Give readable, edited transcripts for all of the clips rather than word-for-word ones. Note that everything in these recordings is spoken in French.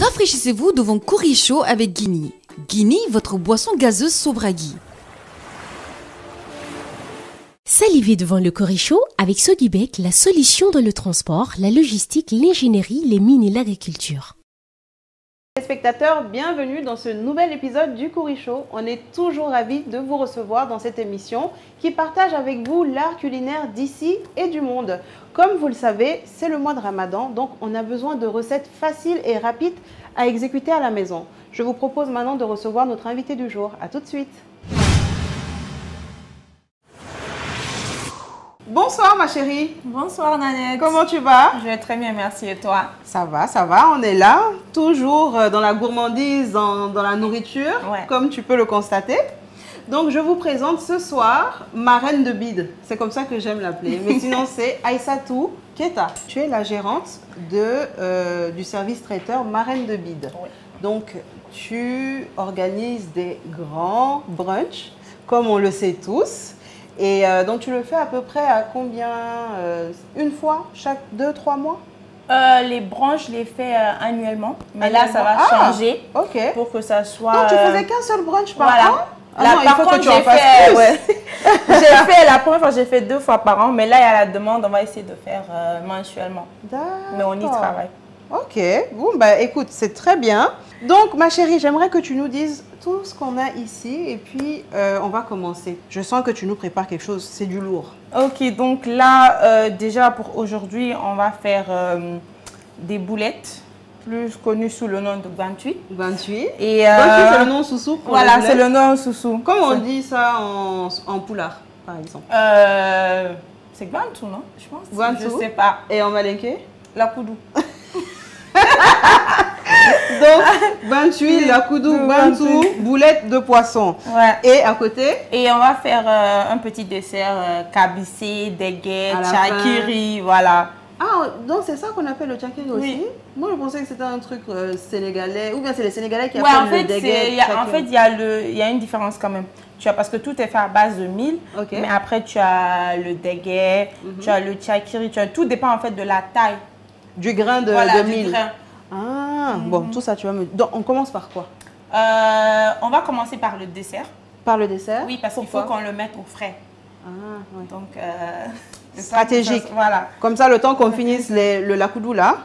Rafraîchissez-vous devant Curry Chaud avec Guini. Guini, votre boisson gazeuse Sobragui. Salivez devant le Curry Chaud avec Sodibec, la solution dans le transport, la logistique, l'ingénierie, les mines et l'agriculture. Spectateurs, bienvenue dans ce nouvel épisode du Curry Chaud. On est toujours ravis de vous recevoir dans cette émission qui partage avec vous l'art culinaire d'ici et du monde. Comme vous le savez, c'est le mois de Ramadan, donc on a besoin de recettes faciles et rapides à exécuter à la maison. Je vous propose maintenant de recevoir notre invité du jour. À tout de suite. Bonsoir ma chérie. Bonsoir Nanette. Comment tu vas? Je vais très bien, merci. Et toi? Ça va, on est là, toujours dans la gourmandise, dans la nourriture, Ouais. comme tu peux le constater. Donc je vous présente ce soir ma reine de bide, c'est comme ça que j'aime l'appeler, mais sinon c'est Aïssatou Keita. Tu es la gérante du service traiteur Ma Reine de bide. Oui. Donc tu organises des grands brunchs, comme on le sait tous. Et donc tu le fais à peu près à combien? Une fois chaque 2-3 mois? Les branches, je les fais annuellement. Mais là, ça va changer Ok. pour que ça soit... Donc tu faisais qu'un seul brunch par an? Ah Là, non, il par faut contre, que tu en j'ai fasses fait, plus. ouais. La première fois, j'ai fait 2 fois par an. Mais là, il y a la demande, on va essayer de faire mensuellement. Mais on y travaille. Ok, bon bah écoute, c'est très bien. Donc ma chérie, j'aimerais que tu nous dises tout ce qu'on a ici et puis on va commencer. Je sens que tu nous prépares quelque chose, c'est du lourd. Ok, donc là, déjà pour aujourd'hui, on va faire des boulettes, plus connues sous le nom de Guantui. 28. Et C'est le nom sous-sous. Voilà, c'est le nom sous-sous. Comment on dit ça en poulard, par exemple? C'est Guantou, non? Je pense. Guantou. Je sais pas. Et en malinké? La Koudou. Donc, 28, la koudou, bantou, boulette de poisson. Ouais. Et à côté? Et on va faire un petit dessert kabissé, dégué, À la tchakiri, voilà. Ah, donc c'est ça qu'on appelle le tchakiri aussi? Oui. Moi, je pensais que c'était un truc sénégalais, ou bien c'est les Sénégalais qui Ouais, appellent en fait, le dégué. il y a une différence quand même. Tu as, parce que tout est fait à base de mil, Ok. mais après tu as le dégué, tu as le tchakiri, tout dépend en fait de la taille. Du grain de du mil. grain. Ah, bon, tout ça, tu vas me... Donc, on commence par quoi? On va commencer par le dessert. Par le dessert? Oui, parce qu'il faut qu'on le mette au frais. Ah, ouais. Donc, Stratégique. Voilà. Comme ça, le temps qu'on finisse le lakoudou là,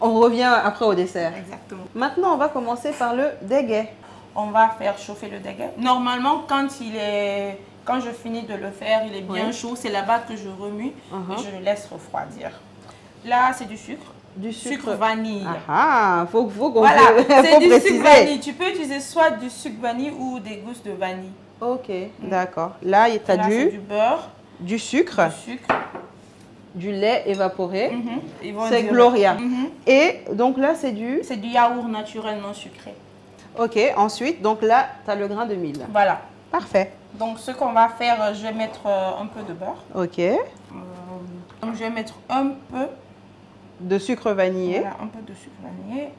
on revient après au dessert. Exactement. Maintenant, on va commencer par le dégué. On va faire chauffer le dégué. Normalement, quand je finis de le faire, il est bien chaud. C'est là-bas que je remue et je le laisse refroidir. Là, c'est du sucre. Du Sucre vanille. Ah, faut qu'on Voilà, c'est faut du préciser. sucre vanille. Tu peux utiliser soit du sucre vanille ou des gousses de vanille. Ok, d'accord. Là, tu as Là, c'est du beurre, du sucre, du lait évaporé. C'est Gloria. Et donc là, c'est du... C'est du yaourt naturel non sucré. Ok, ensuite, donc là, tu as le grain de mil. Voilà. Parfait. Donc, ce qu'on va faire, je vais mettre un peu de beurre. Ok. Donc, je vais mettre un peu... De sucre vanillé. Voilà, un peu de sucre vanillé.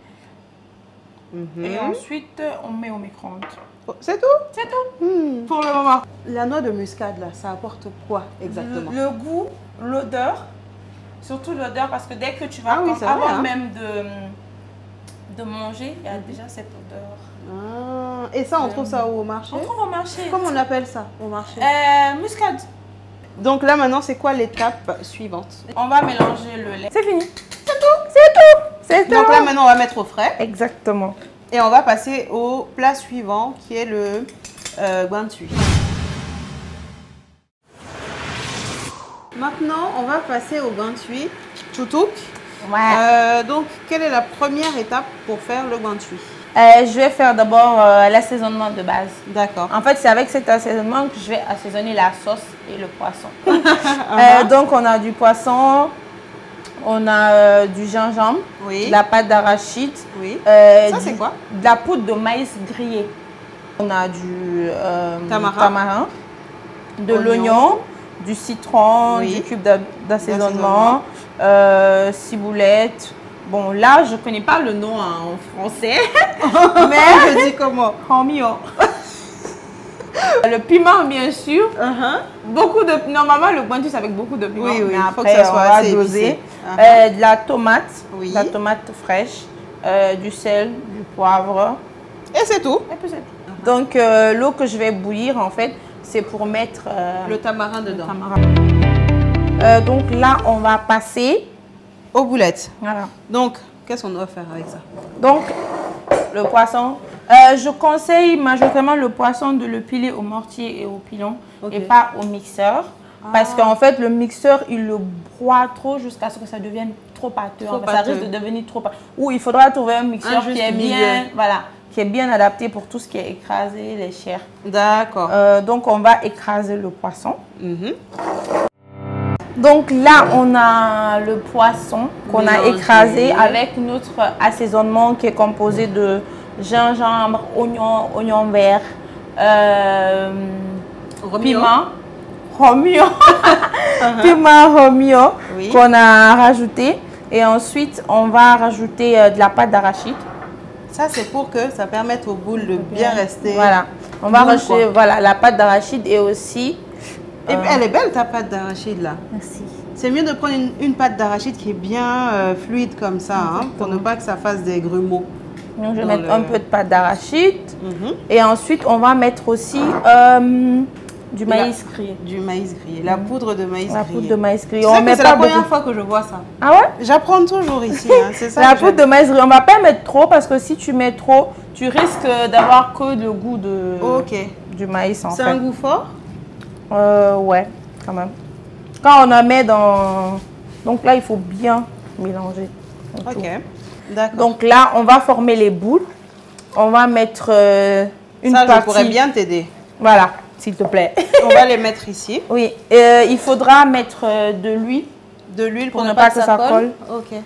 Et ensuite, on met au micro-ondes. Oh, c'est tout? C'est tout. Pour le moment. La noix de muscade, là, ça apporte quoi exactement? Le goût, l'odeur. Surtout l'odeur, parce que dès que tu vas avant même de manger, il y a déjà cette odeur. Ah, et ça, on trouve ça au marché? On trouve au marché. Comment on appelle ça au marché? Muscade. Donc là, maintenant, c'est quoi l'étape suivante? On va mélanger le lait. C'est fini. C'est tout? C'est tout? C'est tout. Donc là, maintenant, on va mettre au frais. Exactement. Et on va passer au plat suivant, qui est le guantui. Maintenant, on va passer au guantui toutouk. Ouais. Donc, quelle est la première étape pour faire le guantui? Je vais faire d'abord l'assaisonnement de base. D'accord. En fait, c'est avec cet assaisonnement que je vais assaisonner la sauce et le poisson. Donc, on a du poisson, on a du gingembre, de la pâte d'arachide. Ça, c'est quoi? De la poudre de maïs grillé. On a du tamarin, de l'oignon, du citron, du cube d'assaisonnement, ciboulette. Bon, là, je ne connais pas le nom en français, mais je dis comment? Romeo. Le piment, bien sûr. Normalement, le guantui, c'est avec beaucoup de piment. Oui, mais il faut après, que ça soit on va assez doser. épicé. De la tomate, fraîche, du sel, du poivre. Et c'est tout. Et puis c'est tout. Donc l'eau que je vais bouillir en fait, c'est pour mettre le tamarin dedans. Donc là, on va passer aux boulettes. Voilà. Donc, qu'est-ce qu'on doit faire avec ça? Donc, le poisson. Je conseille majoritairement le poisson de le piler au mortier et au pilon et pas au mixeur. Parce qu'en fait, le mixeur, il le broie trop jusqu'à ce que ça devienne trop pâteux. Ça risque de devenir trop pâteux. Ou il faudra trouver un mixeur qui est bien, voilà, qui est bien adapté pour tout ce qui est écrasé, les chairs. D'accord. Donc, on va écraser le poisson. Donc là, on a le poisson qu'on a écrasé avec notre assaisonnement qui est composé de gingembre, oignon vert, piment, romio, piment romio qu'on a rajouté. Et ensuite, on va rajouter de la pâte d'arachide. Ça, c'est pour que ça permette aux boules de bien rester. Voilà. On va rajouter la pâte d'arachide et aussi... Et elle est belle ta pâte d'arachide là. Merci. C'est mieux de prendre une pâte d'arachide qui est bien fluide comme ça, hein, pour ne pas que ça fasse des grumeaux. Donc je vais mettre un peu de pâte d'arachide. Et ensuite, on va mettre aussi du maïs grillé. Du maïs grillé, la poudre de maïs grillé. La poudre de maïs grillé. C'est la première fois que je vois ça. Ah ouais? J'apprends toujours ici, hein, c'est ça. La poudre de maïs grillé, on ne va pas mettre trop parce que si tu mets trop, tu risques d'avoir que le goût du maïs en fait. C'est un goût fort? Ouais, quand même. Quand on en met dans... Donc là, il faut bien mélanger. Ok, d'accord. Donc là, on va former les boules. On va mettre une partie... Ça, je pourrais bien t'aider. Voilà, s'il te plaît. On va les mettre ici. Oui, il faudra mettre de l'huile. De l'huile pour ne pas que ça colle. Ok.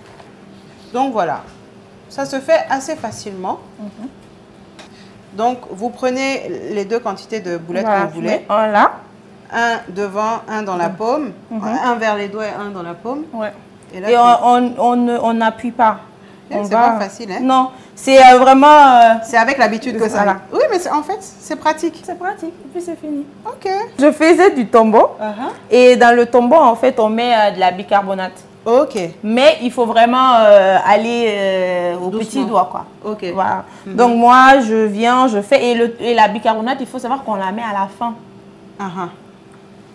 Donc voilà, ça se fait assez facilement. Donc, vous prenez les deux quantités de boulettes que vous voulez. Voilà. Un devant, un dans la paume, un vers les doigts et un dans la paume. Ouais. Et, là, on n'appuie pas. C'est pas facile, hein? Non, c'est vraiment... C'est avec l'habitude que ça... Voilà. Oui, mais en fait, c'est pratique. C'est pratique, et puis c'est fini. Ok. Je faisais du tombeau. Et dans le tombeau, en fait, on met de la bicarbonate. Ok. Mais il faut vraiment aller au petit doigt, quoi. Ok. Voilà. Donc moi, je viens, je fais... Et la bicarbonate, il faut savoir qu'on la met à la fin.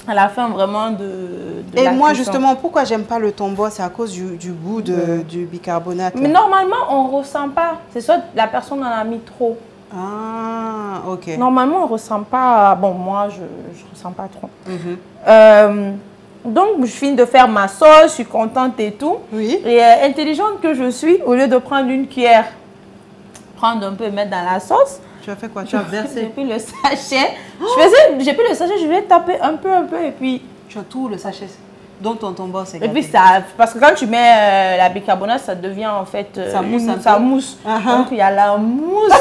À la fin vraiment de Et la moi cuisson. justement, pourquoi j'aime pas le tombeau, c'est à cause du goût du bicarbonate. Mais normalement, on ne ressent pas. C'est soit la personne en a mis trop. Ah, ok. Normalement, on ne ressent pas. Bon, moi, je ne ressens pas trop. Donc, je finis de faire ma sauce, je suis contente et tout. Oui. Et intelligente que je suis, au lieu de prendre une cuillère, prendre un peu et mettre dans la sauce. Tu as fait quoi? Tu as versé? J'ai pris le sachet. J'ai pris le sachet, je vais taper un peu et puis... Tu as tout le sachet. Donc ton tombeau, c'est Et puis ça... Parce que quand tu mets la bicarbonate, ça devient en fait... ça mousse. Donc il y a la mousse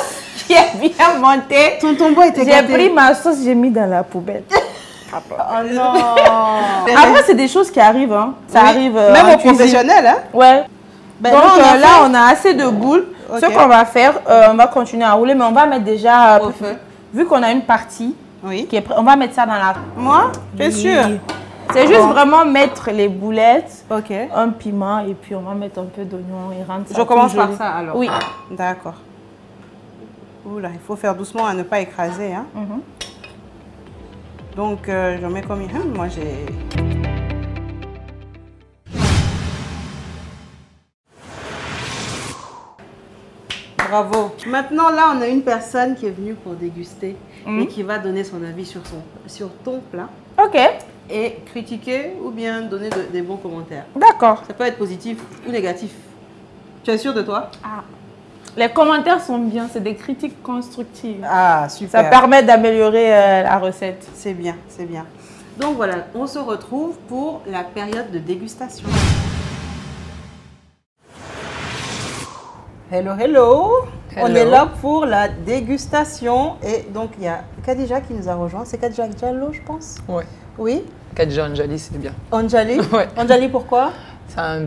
qui est bien montée. Ton tombeau était J'ai pris ma sauce, j'ai mis dans la poubelle. Oh non. Après, c'est des choses qui arrivent. Hein. Ça arrive même aux professionnels. Hein? Ouais. Ben donc là, on a assez de boules. Ce qu'on va faire, on va continuer à rouler, mais on va mettre déjà... Au feu. Vu qu'on a une partie qui est prête, on va mettre ça dans la... Moi? T'es sûr? C'est juste vraiment mettre les boulettes, ok, un piment et puis on va mettre un peu d'oignon et rendre ça. Je commence par ça alors? Oui. D'accord. Oula, il faut faire doucement à ne pas écraser. Hein? Donc, je mets combien? Moi, j'ai... Bravo. Maintenant, là, on a une personne qui est venue pour déguster et qui va donner son avis sur ton plat. Ok. Et critiquer ou bien donner des bons commentaires. D'accord. Ça peut être positif ou négatif. Tu es sûr de toi? Les commentaires sont bien, c'est des critiques constructives. Ah, super. Ça permet d'améliorer la recette. C'est bien, c'est bien. Donc voilà, on se retrouve pour la période de dégustation. Hello, hello. On est là pour la dégustation. Et donc, il y a Khadija qui nous a rejoint. C'est Khadija Diallo, je pense? Ouais. Oui. Khadija Anjali, c'est bien. Anjali? Ouais. Anjali, pourquoi? C'est un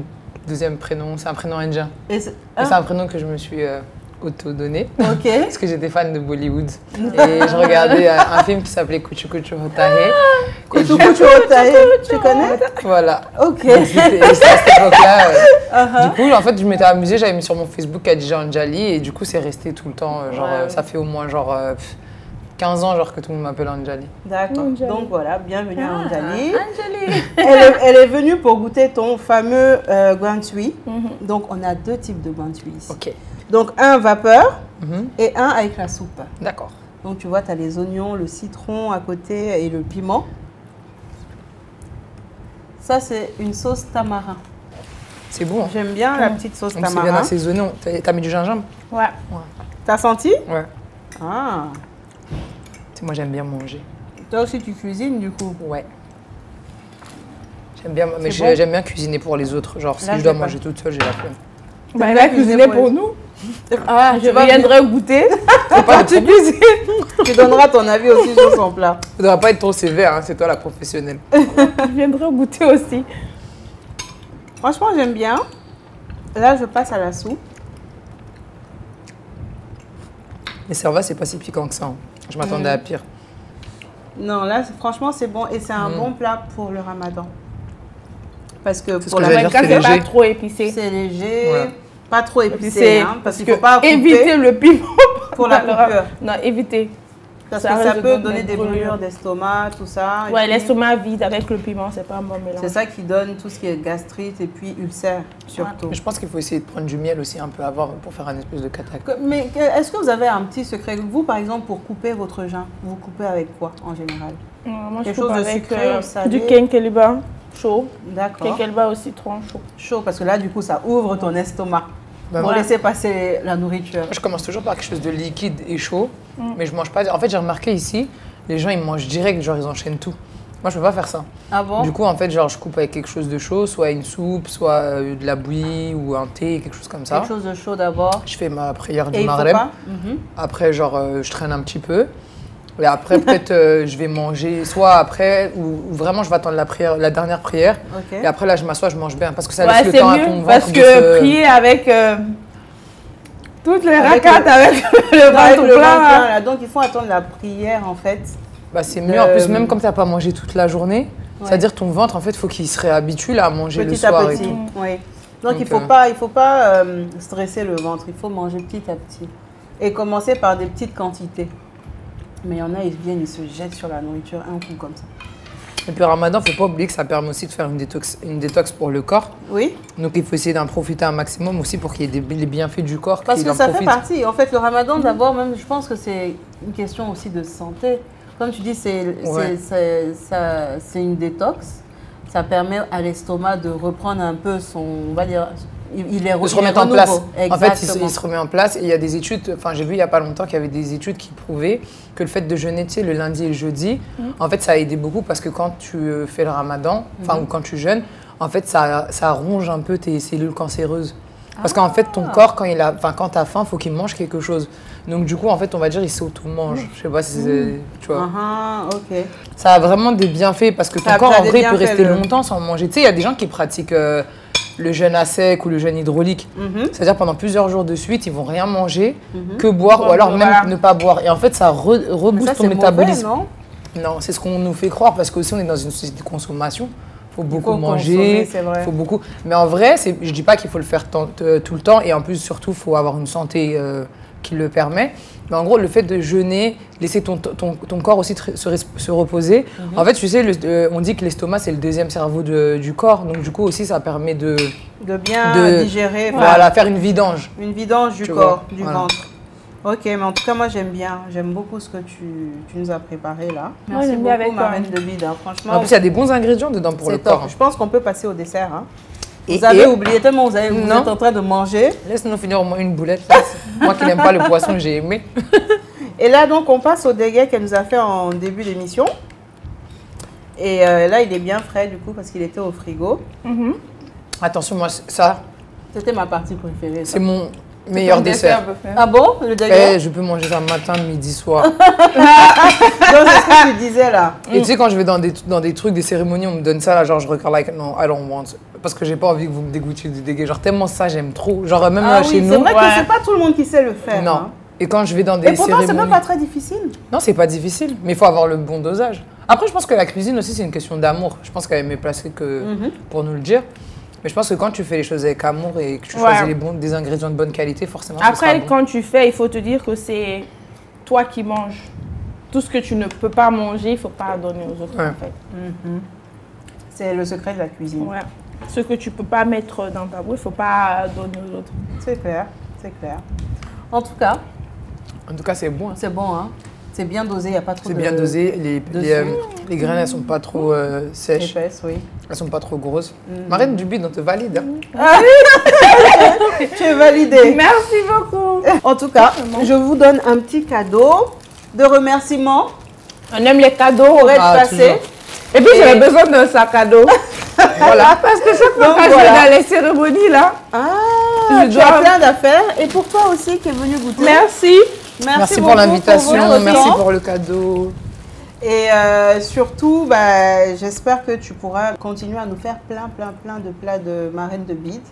deuxième prénom, c'est un prénom indien. Et c'est un prénom que je me suis auto-donné. Ok. Parce que j'étais fan de Bollywood. Et je regardais un film qui s'appelait Kuchu Kuchu Hotahe. Kuchu Kuchu Hotahe, tu connais? Voilà. Ok. C'était à cette époque-là. Du coup, en fait, je m'étais amusée, j'avais mis sur mon Facebook Khadija Anjali et du coup, c'est resté tout le temps. Genre, ça fait au moins genre 15 ans genre, que tout le monde m'appelle Anjali. D'accord. Donc voilà, bienvenue à Anjali. Anjali. Elle est venue pour goûter ton fameux guantui. Donc on a 2 types de guantui ici. Ok. Donc un vapeur et un avec la soupe. D'accord. Donc tu vois, tu as les oignons, le citron à côté et le piment. Ça, c'est une sauce tamarin. C'est bon. Hein. J'aime bien la petite sauce Donc, c'est bien tamarin. assaisonné. T'as mis du gingembre? Ouais. T'as senti? Ouais. Ah. Moi, j'aime bien manger. Toi aussi, tu cuisines du coup? Ouais. J'aime bien, mais bon. j'aime bien cuisiner pour les autres. Genre, si Là, je dois j'ai manger toute seule, j'ai la flemme. Bah, elle a cuisiné pour nous. Ah, Je viendrai goûter. Pas tu cuisines. Tu donneras ton avis aussi sur son plat. Ça doit pas être ton CV, hein, c'est toi la professionnelle. Je viendrai goûter aussi. Franchement, j'aime bien. Là, je passe à la soupe. Mais ça va, c'est pas si piquant que ça. Hein. Je m'attendais à pire. Non, là, franchement, c'est bon. Et c'est un bon plat pour le ramadan. Parce que C'est ce pour que la j'allais dire, Quand c'est c'est pas léger. trop épicé. c'est léger. Ouais. Pas trop épicé. C'est Hein, parce qu'il ne faut pas couper éviter le piment pour la coupure. Non, éviter. Parce Ça que ça risque de peut donner donner des brûlures. brûlures d'estomac, tout ça. Et Ouais, puis, l'estomac vide avec le piment, c'est pas un bon mélange. c'est ça qui donne tout ce qui est gastrite et puis ulcère, surtout. Mais je pense qu'il faut essayer de prendre du miel aussi un peu avant pour faire un espèce de katak. Mais est-ce que vous avez un petit secret? Vous, par exemple, pour couper votre gin, vous coupez avec quoi en général? Moi, Quelque je coupe chose de avec sucré ou salé? du kenkeliba chaud. D'accord. Kenkeliba au citron chaud. Chaud, parce que là, du coup, ça ouvre ton estomac. Bah, Pour moi, laisser passer la nourriture. je commence toujours par quelque chose de liquide et chaud, mais je mange pas. En fait, j'ai remarqué ici, les gens ils mangent direct, genre ils enchaînent tout. Moi, je peux pas faire ça. Ah bon? Du coup, en fait, genre je coupe avec quelque chose de chaud, soit une soupe, soit de la bouillie ou un thé, quelque chose comme ça. Quelque chose de chaud d'abord. Je fais ma prière Et du il faut Maghreb. pas? Après, genre, je traîne un petit peu. Et après, peut-être, je vais manger, soit après, ou vraiment, je vais attendre la prière, la dernière prière. Ok. Et après, là, je m'assois, je mange bien. Parce que ça Ouais, laisse le c'est temps à mieux ton ventre parce de que se- prier avec toutes les Avec racates avec le Avec ventre le plein. ventre là. plein, là. Donc, il faut attendre la prière, en fait. Bah, c'est mieux. En plus, même comme tu n'as pas mangé toute la journée, Ouais. c'est-à-dire ton ventre, en fait, il faut qu'il se réhabitue là, à manger le Petit à soir et petit. tout. Oui. Donc, il Donc, ne faut pas stresser le ventre. Il faut manger petit à petit. Et commencer par des petites quantités. Mais il y en a, ils viennent, ils se jettent sur la nourriture un coup comme ça. Et puis, Ramadan, il ne faut pas oublier que ça permet aussi de faire une détox pour le corps. Oui, Donc, il faut essayer d'en profiter un maximum aussi pour qu'il y ait les bienfaits du corps. parce qu'il que en ça fait profite. partie. En fait, le ramadan, d'abord, même, je pense que c'est une question aussi de santé. Comme tu dis, c'est une détox. Ça permet à l'estomac de reprendre un peu son, on va dire, il est De se remettre en place. En fait, Exactement. il se remet en place. Et il y a des études, enfin, j'ai vu il n'y a pas longtemps qu'il y avait des études qui prouvaient que le fait de jeûner, tu sais, le lundi et le jeudi, en fait, ça a aidé beaucoup parce que quand tu fais le ramadan, enfin, ou quand tu jeûnes, en fait, ça ronge un peu tes cellules cancéreuses. Parce qu'en fait, ton corps, quand tu as faim, il faut qu'il mange quelque chose. Donc, du coup, en fait, on va dire, il s'auto-mange. Je sais pas si c'est. Tu vois. Ok. Ça a vraiment des bienfaits parce que ton Ça a corps, en des vrai, il peut bienfaits, rester le- longtemps sans manger. Tu sais, il y a des gens qui pratiquent le jeûne à sec ou le jeûne hydraulique. C'est-à-dire pendant plusieurs jours de suite, ils vont rien manger, que boire, ou alors même Voilà. ne pas boire. Et en fait, ça Mais rebooste ça, ton c'est mauvais, métabolisme. non? Non, c'est ce qu'on nous fait croire parce qu'aussi on est dans une société de consommation. Il faut beaucoup consommer, manger, c'est vrai. faut beaucoup. Mais en vrai, je dis pas qu'il faut le faire tout le temps et en plus surtout il faut avoir une santé qui le permet. Mais en gros, le fait de jeûner, laisser ton corps aussi se reposer. En fait, tu sais, on dit que l'estomac c'est le deuxième cerveau du corps, donc du coup aussi ça permet de bien digérer. voilà, faire une vidange. Une vidange du Tu corps, vois, du voilà. ventre. Ok, mais en tout cas, moi, j'aime bien. J'aime beaucoup ce que tu nous as préparé là. Merci j'aime beaucoup, bien avec ma toi. reine de bide. Hein. Franchement, En plus, il y a des bons ingrédients dedans pour le c'est top. corps. Je pense qu'on peut passer au dessert. Hein. Et- Vous avez et- oublié tellement vous êtes en train de manger. Laisse-nous finir au moins une boulette. Là. Moi qui n'aime pas le poisson, j'ai aimé. Et là, donc, on passe au déguet qu'elle nous a fait en début d'émission. Et là, il est bien frais, du coup, parce qu'il était au frigo. Attention, moi, ça, C'était ma partie préférée. ça. c'est mon meilleur dessert. Ah bon, le déguet? Je peux manger ça matin, midi, soir. Donc, c'est ce que tu disais là. Et tu sais, quand je vais dans des trucs, des cérémonies, on me donne ça, là, genre, je regarde, like, non, I don't want. Parce que j'ai pas envie que vous me dégoûtiez du déguet. Genre, tellement ça, j'aime trop. Genre, même Ah chez oui, c'est nous. vrai que c'est pas tout le monde qui sait le faire. Non. Hein. Et quand je vais dans des Et pourtant, c'est cérémonies. même pas très difficile. Non, c'est pas difficile, mais il faut avoir le bon dosage. Après, je pense que la cuisine aussi, c'est une question d'amour. Je pense qu'elle est mieux placée que pour nous le dire. Mais je pense que quand tu fais les choses avec amour et que tu choisis des ingrédients de bonne qualité, forcément, ce sera Après, bon. quand tu fais, il faut te dire que c'est toi qui manges. Tout ce que tu ne peux pas manger, il ne faut pas donner aux autres, en fait. C'est le secret de la cuisine. Ouais. Ce que tu ne peux pas mettre dans ta bouche, il ne faut pas donner aux autres. C'est clair, c'est clair. En tout cas, c'est bon. Hein. c'est bon, hein. C'est bien dosé, il n'y a pas trop de... C'est bien dosé. Les graines, elles ne sont pas trop sèches. épaisse, oui. Elles ne sont pas trop grosses. Marraine du bide, on te valide. Hein. Tu es validée. Merci beaucoup. En tout cas, je vous donne un petit cadeau de remerciement. On aime les cadeaux, on va être passé. toujours. Et puis, j'avais besoin d'un sac à dos. Voilà. Parce que chaque fois que je vais dans les cérémonies, là, Tu as plein d'affaires. Et pour toi aussi qui est venu goûter. merci. Merci beaucoup pour l'invitation, votre merci temps. pour le cadeau. Et surtout, j'espère que tu pourras continuer à nous faire plein de plats de marraine de bide.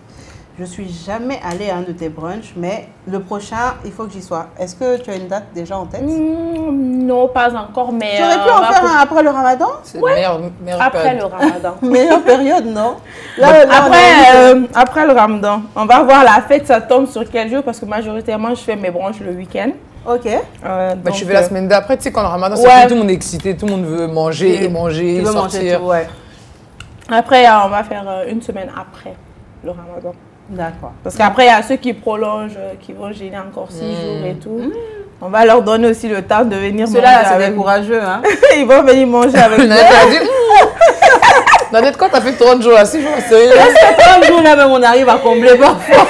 Je suis jamais allée à un de tes brunchs, mais le prochain, il faut que j'y sois. Est-ce que tu as une date déjà en tête? Non, pas encore, mais... Tu aurais pu en faire un après le ramadan? C'est la meilleure après période. le ramadan. Meilleure période, non? Après le ramadan, on va voir la fête, ça tombe sur quel jour, parce que majoritairement, je fais mes brunchs le week-end. Ok. Bah, tu fais la semaine d'après, tu sais, quand le ramadan, c'est tout le monde est excité, tout le monde veut manger et manger, Tu veux sortir. manger tout, ouais. Après, on va faire une semaine après le ramadan. D'accord. Parce qu'après, il y a ceux qui prolongent, qui vont gêner encore 6 jours et tout. On va leur donner aussi le temps de venir manger Ceux-là, c'est avec des nous. courageux, hein. Ils vont venir manger avec nous. Nanette, quand t'as fait 30 jours là, 6 jours, sérieux? Parce que 30 jours là même, on arrive à combler parfois.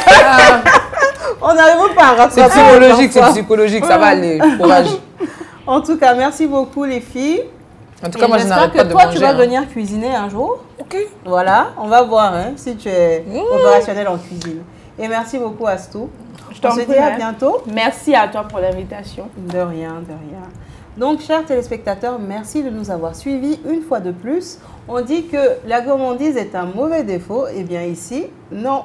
On n'arrive pas à rattraper. C'est psychologique, ça va aller. Courage. En tout cas, merci beaucoup les filles. En tout cas, moi, je j'espère n'arrête que pas de toi, manger. tu vas hein. venir cuisiner un jour. Ok. Voilà, on va voir hein, si tu es opérationnel en cuisine. Et merci beaucoup Astou. Je t'en On se prie, dit à hein. bientôt. Merci à toi pour l'invitation. De rien, de rien. Donc, chers téléspectateurs, merci de nous avoir suivis une fois de plus. On dit que la gourmandise est un mauvais défaut. Eh bien ici, non.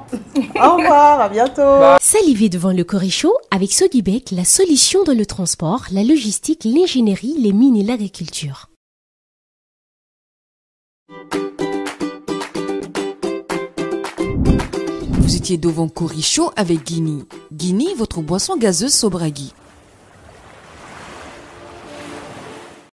Au revoir, à bientôt. Salivez devant le Corichaud avec Sodibek, la solution dans le transport, la logistique, l'ingénierie, les mines et l'agriculture. Vous étiez devant Corichaud avec Guinea. Guinea, votre boisson gazeuse Sobragui.